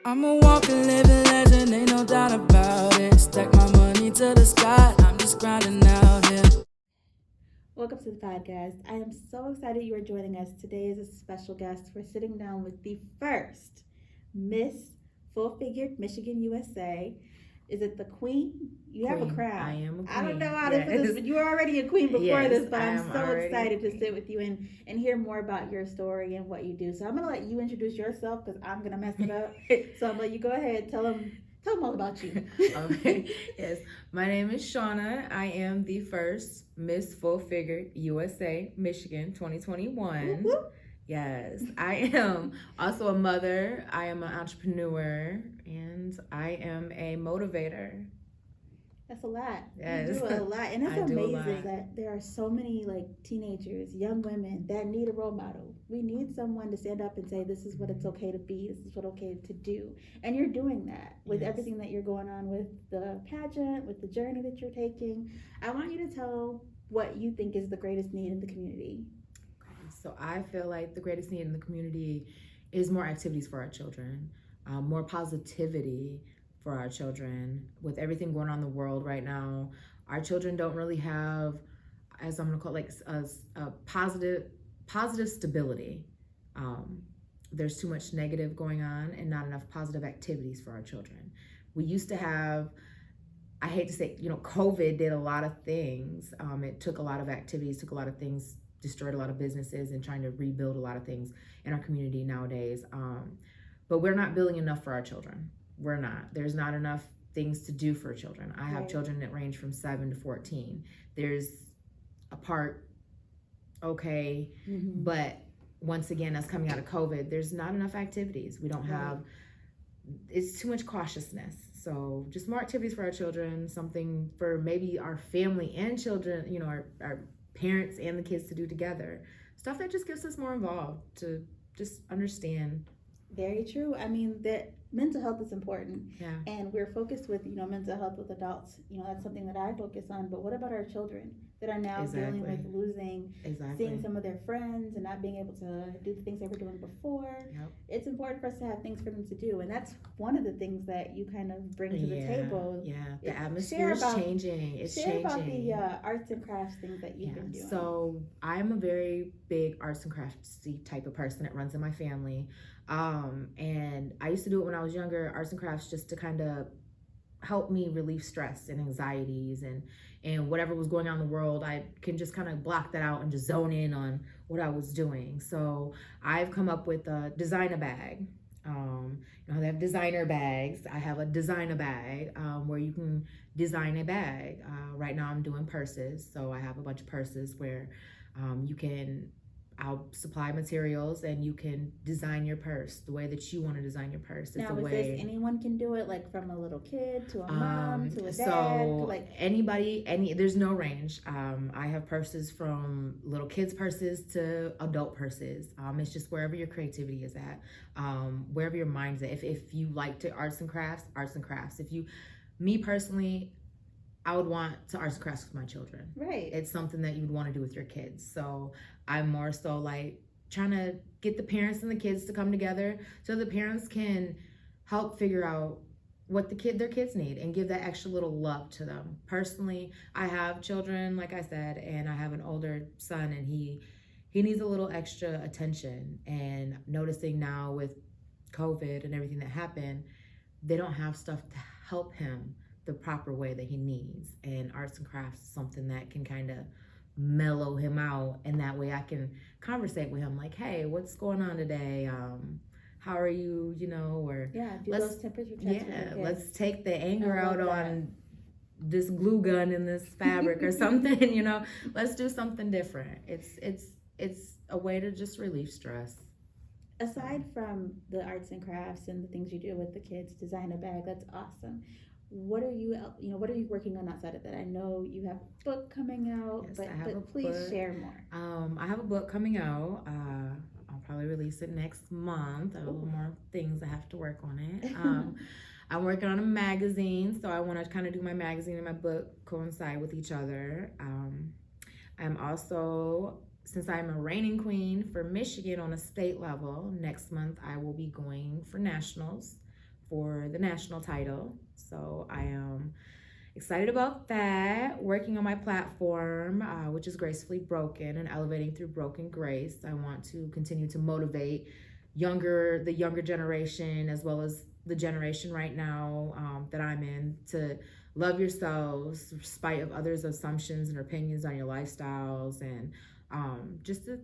I'm a walking, living legend, ain't no doubt about it. Stack my money to the sky, I'm just grinding out here. Welcome to the podcast. I am so excited you are joining us. Today is a special guest. We're sitting down with the first Miss Full Figured Michigan USA. Is it the queen? You have a Queen. crown. I am a queen. I don't know how to put this, but you were already a queen before Yes, this, but I I'm am so already excited a to queen. sit with you and hear more about your story and what you do. So I'm going to let you introduce yourself because I'm going to mess it up. So I'm going to let you go ahead. Tell them all about you. Okay. Yes. My name is Shuana. I am the first Miss Full Figured USA Michigan 2021. Whoop, whoop. Yes. I am also a mother. I am an entrepreneur and I am a motivator. That's a lot. Yes. You do a lot. And it's I do a amazing lot. that there are so many like teenagers, young women that need a role model. We need someone to stand up and say, this is what it's okay to be, this is what okay to do. And you're doing that with Yes. everything that you're going on with the pageant, with the journey that you're taking. I want you to tell what you think is the greatest need in the community. So I feel like the greatest need in the community is more activities for our children, more positivity for our children. With everything going on in the world right now, our children don't really have, as I'm gonna call it, like a positive stability. There's too much negative going on and not enough positive activities for our children. We used to have, I hate to say, COVID did a lot of things. It took a lot of activities, took a lot of things, destroyed a lot of businesses, and trying to rebuild a lot of things in our community nowadays. But we're not building enough for our children. We're not. There's not enough things to do for children. I have Right. children that range from 7 to 14. There's a part, okay, Mm-hmm. but once again, that's coming out of COVID. There's not enough activities. We don't have, it's too much cautiousness. So just more activities for our children, something for maybe our family and children, our parents and the kids to do together. Stuff that just gets us more involved to just understand. Very true. I mean, that mental health is important. Yeah. And we're focused with, mental health with adults. That's something that I focus on. But what about our children that are now dealing with losing, seeing some of their friends and not being able to do the things they were doing before? Yep. It's important for us to have things for them to do. And that's one of the things that you kind of bring to the table. Yeah. The atmosphere is changing. It's share changing. About the arts and crafts things that you've been doing. So I'm a very big arts and craftsy type of person. It runs in my family. And I used to do it when I was younger, arts and crafts, just to kind of help me relieve stress and anxieties and whatever was going on in the world. I can just kind of block that out and just zone in on what I was doing. So I've come up with a designer bag. They have designer bags. I have a designer bag where you can design a bag. Right now I'm doing purses. So I have a bunch of purses where I'll supply materials and you can design your purse the way that you want to design your purse. Now, this anyone can do it, like from a little kid to a mom to a dad? So anybody, there's no range. I have purses from little kids' purses to adult purses. It's just wherever your creativity is at, wherever your mind's at. If you like to arts and crafts. Me personally, I would want to arts and crafts with my children. Right. It's something that you would want to do with your kids. So I'm more so like trying to get the parents and the kids to come together so the parents can help figure out what their kids need and give that extra little love to them. Personally, I have children, like I said, and I have an older son, and he needs a little extra attention. And noticing now with COVID and everything that happened, they don't have stuff to help him the proper way that he needs, and arts and crafts is something that can kind of mellow him out, and that way I can conversate with him like, hey, what's going on today, how are you, or do those temperature checks. Let's take the anger out on this glue gun in this fabric or something. Let's do something different. It's a way to just relieve stress. Aside from the arts and crafts and the things you do with the kids, design a bag, that's awesome. What are you working on outside of that? I know you have a book coming out, yes, but please share more. I have a book coming out. I'll probably release it next month. I have a little more things I have to work on it. I'm working on a magazine, so I want to kind of do my magazine and my book coincide with each other. I'm also, since I'm a reigning queen for Michigan on a state level, next month I will be going for nationals for the national title. So I am excited about that. Working on my platform, which is Gracefully Broken and Elevating Through Broken Grace. I want to continue to motivate the younger generation, as well as the generation right now that I'm in, to love yourselves in spite of others' assumptions and opinions on your lifestyles, and just to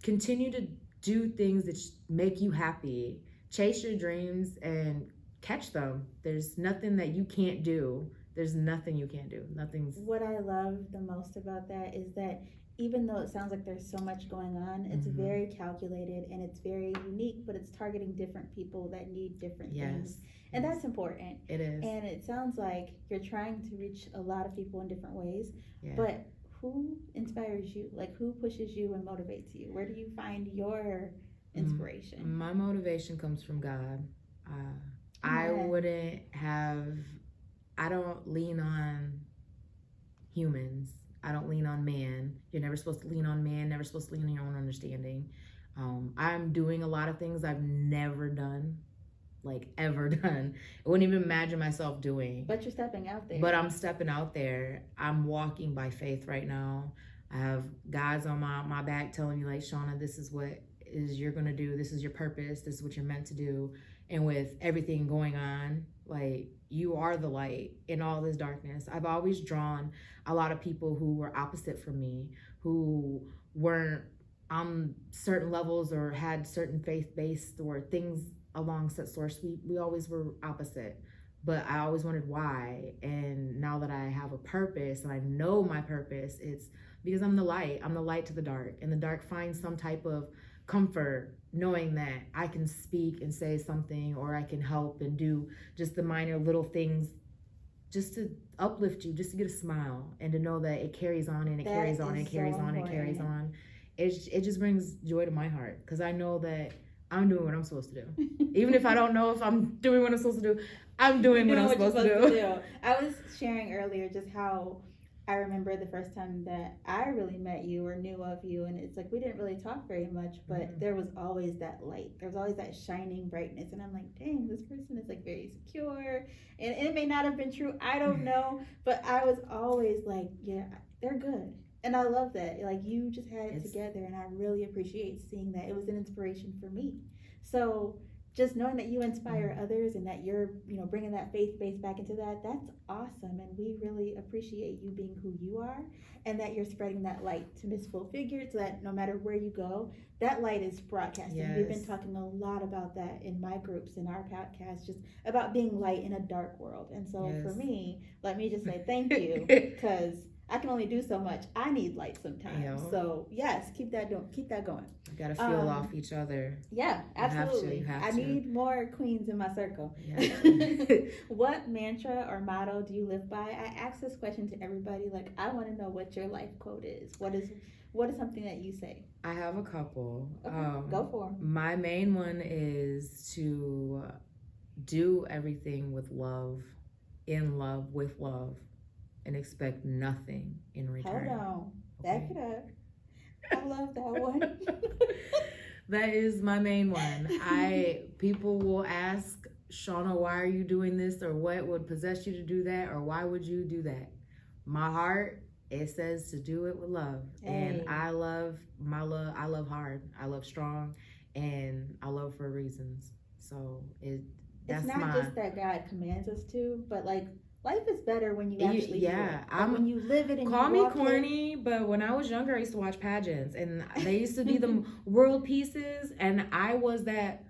continue to do things that make you happy. Chase your dreams and catch them. There's nothing that you can't do. There's nothing you can't do. Nothing's. What I love the most about that is that even though it sounds like there's so much going on, it's Mhm. very calculated and it's very unique, but it's targeting different people that need different things. And Yes. that's important. It is. And it sounds like you're trying to reach a lot of people in different ways. Yeah. But who inspires you? Like, who pushes you and motivates you? Where do you find your inspiration? My motivation comes from God. I Amen. wouldn't have. I don't lean on humans. I don't lean on man. You're never supposed to lean on man. Never supposed to lean on your own understanding. I'm doing a lot of things I've never done, like ever done. I wouldn't even imagine myself doing. But you're stepping out there. But I'm stepping out there. I'm walking by faith right now. I have guys on my back telling me, like, Shuana, this is what is you're gonna do. This is your purpose. This is what you're meant to do. And with everything going on, like, you are the light in all this darkness. I've always drawn a lot of people who were opposite from me, who weren't on certain levels or had certain faith-based or things along such source. We always were opposite, but I always wondered why. And now that I have a purpose and I know my purpose, it's because I'm the light. I'm the light to the dark, and the dark finds some type of comfort knowing that I can speak and say something, or I can help and do just the minor little things just to uplift you, just to get a smile, and to know that it carries on and it carries on and carries on and carries on. It just brings joy to my heart, because I know that I'm doing what I'm supposed to do. Even if I don't know if I'm doing what I'm supposed to do, I'm doing what I'm supposed to do. I was sharing earlier just how I remember the first time that I really met you or knew of you, and it's like we didn't really talk very much, but there was always that light. There was always that shining brightness, and I'm like, dang, this person is like very secure, and it may not have been true, I don't know, but I was always like, yeah, they're good. And I love that. Like, you just had it together, and I really appreciate seeing that. It was an inspiration for me. So just knowing that you inspire others and that you're, bringing that faith base back into that, that's awesome. And we really appreciate you being who you are, and that you're spreading that light to Miss Full Figured, so that no matter where you go, that light is broadcasting. Yes. We've been talking a lot about that in my groups, in our podcast, just about being light in a dark world. And so for me, let me just say thank you, because I can only do so much. I need light sometimes. So yes, keep that going. You gotta feel off each other. Yeah, absolutely. You have to. I need more queens in my circle. Yeah. What mantra or motto do you live by? I ask this question to everybody. Like, I want to know what your life quote is. What is something that you say? I have a couple. Okay, go for them. My main one is to do everything with love, in love, with love, and expect nothing in return. Hold on. Back it up. I love that one. That is my main one. People will ask, Shuana, why are you doing this? Or what would possess you to do that? Or why would you do that? My heart, it says to do it with love. Hey. And I love hard. I love strong, and I love for reasons. So that's it's not just that God commands us to, but like, life is better when you actually do it. Like, when you live it and call you me corny, but when I was younger, I used to watch pageants, and they used to be the world pieces, and I was that,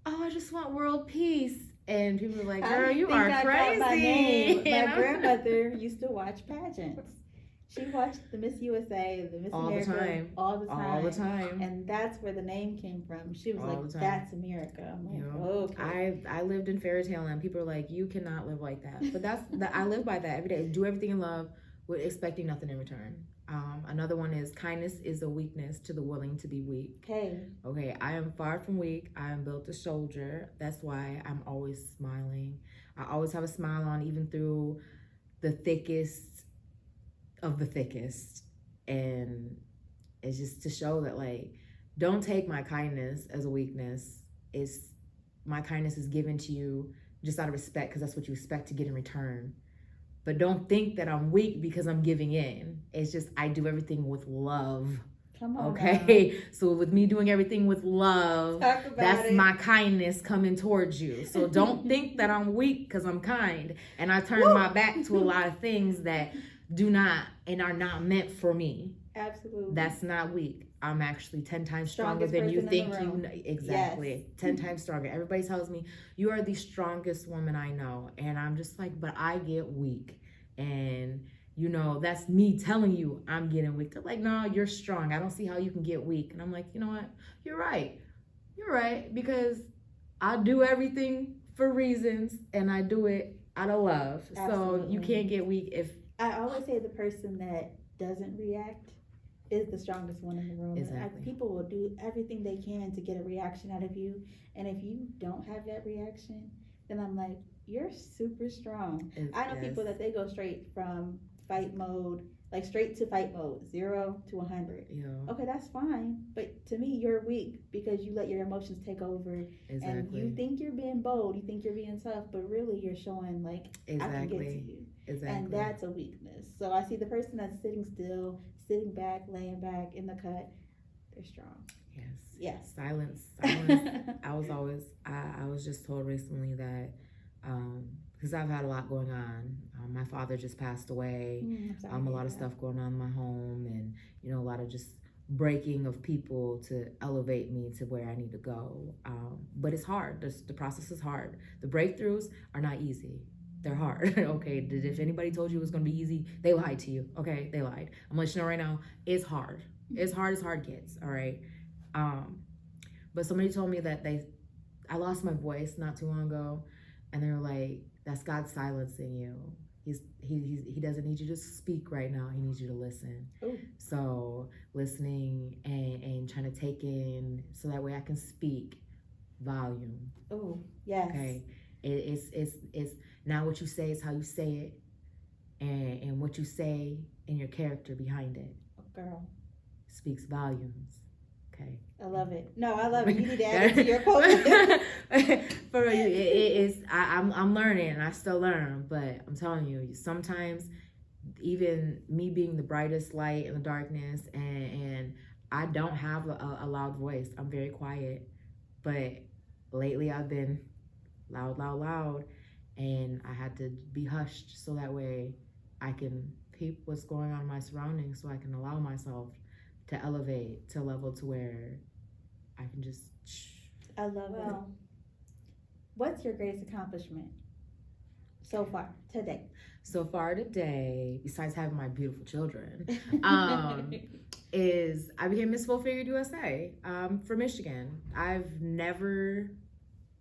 I just want world peace. And people were like, girl, you are crazy. My name. My grandmother used to watch pageants. She watched the Miss USA, the Miss America, all the time. And that's where the name came from. She was like, that's Amirika. I'm like, okay. I lived in fairy tale land. People are like, you cannot live like that. But I live by that every day. Do everything in love with expecting nothing in return. Another one is kindness is a weakness to the willing to be weak. Okay, I am far from weak. I am built a soldier. That's why I'm always smiling. I always have a smile on, even through the thickest of the thickest. And it's just to show that, like, don't take my kindness as a weakness. It's my kindness is given to you just out of respect, because that's what you expect to get in return. But don't think that I'm weak because I'm giving in. It's just I do everything with love. Come on. Okay. So with me doing everything with love, that's it. my kindness coming towards you. So don't think that I'm weak because I'm kind. And I turn my back to a lot of things that do not and are not meant for me. Absolutely. That's not weak. I'm actually 10 times stronger Strongest than you person think in the you room. know. Exactly. 10 times stronger. Everybody tells me you are the strongest woman I know. And I'm just like, but I get weak. And you know, that's me telling you I'm getting weak. They're like, no, you're strong. I don't see how you can get weak. And I'm like, you know what? You're right. You're right. Because I do everything for reasons and I do it out of love. Absolutely. So you can't get weak if... I always say the person that doesn't react is the strongest one in the room. Exactly. People will do everything they can to get a reaction out of you. And if you don't have that reaction, then I'm like, you're super strong. I know people that they go straight from fight mode, like straight to fight mode, 0 to 100. Yeah. Okay, that's fine. But to me, you're weak because you let your emotions take over. Exactly. And you think you're being bold, you think you're being tough, but really you're showing like, I can get to you. Exactly. And that's a weakness. So I see the person that's sitting still, sitting back, laying back in the cut, they're strong. Yes. Silence. I was just told recently that, because I've had a lot going on. My father just passed away. A lot of stuff going on in my home, and you know, a lot of just breaking of people to elevate me to where I need to go. But it's hard. The process is hard. The breakthroughs are not easy. They're hard. Okay, if anybody told you it was going to be easy, they lied to you. Okay, they lied. I'm letting you know right now, it's hard. It's hard as hard gets. All right. But somebody told me that I lost my voice not too long ago, and they were like, that's God silencing you. He doesn't need you to speak right now. He needs you to listen. Ooh. So listening and trying to take in so that way I can speak volume. Oh, yes. Okay. It's not what you say, is how you say it, and what you say and your character behind it. Oh, girl. Speaks volumes. Okay. I love it. No, I love it. You need to add it to your quote. For real, I'm learning, and I still learn. But I'm telling you, sometimes even me being the brightest light in the darkness, and I don't have a loud voice. I'm very quiet. But lately, I've been loud, and I had to be hushed so that way I can peep what's going on in my surroundings, so I can allow myself to elevate to a level to where I can just... I love it. What's your greatest accomplishment so far today? So far today, besides having my beautiful children, is I became Miss Full Figured USA for Michigan. I've never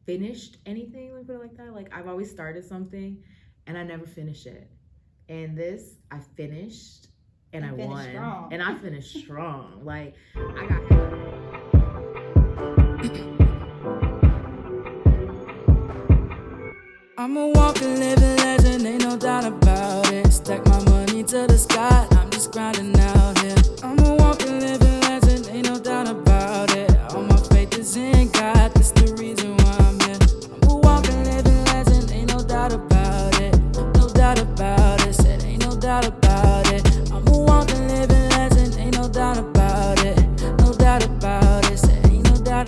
finished anything, like put it like that. Like I've always started something and I never finish it. And this, I finished. And I won. Strong. And I finished strong. Like, I got... I'm a walking, living legend, ain't no doubt about it. Stack my money to the sky, I'm just grinding out here. I'm a walking, living legend, ain't no doubt about it. All my faith is in God, that's the reason why I'm here. I'm a walking, living legend, ain't no doubt about it. No doubt about it, said ain't no doubt about it.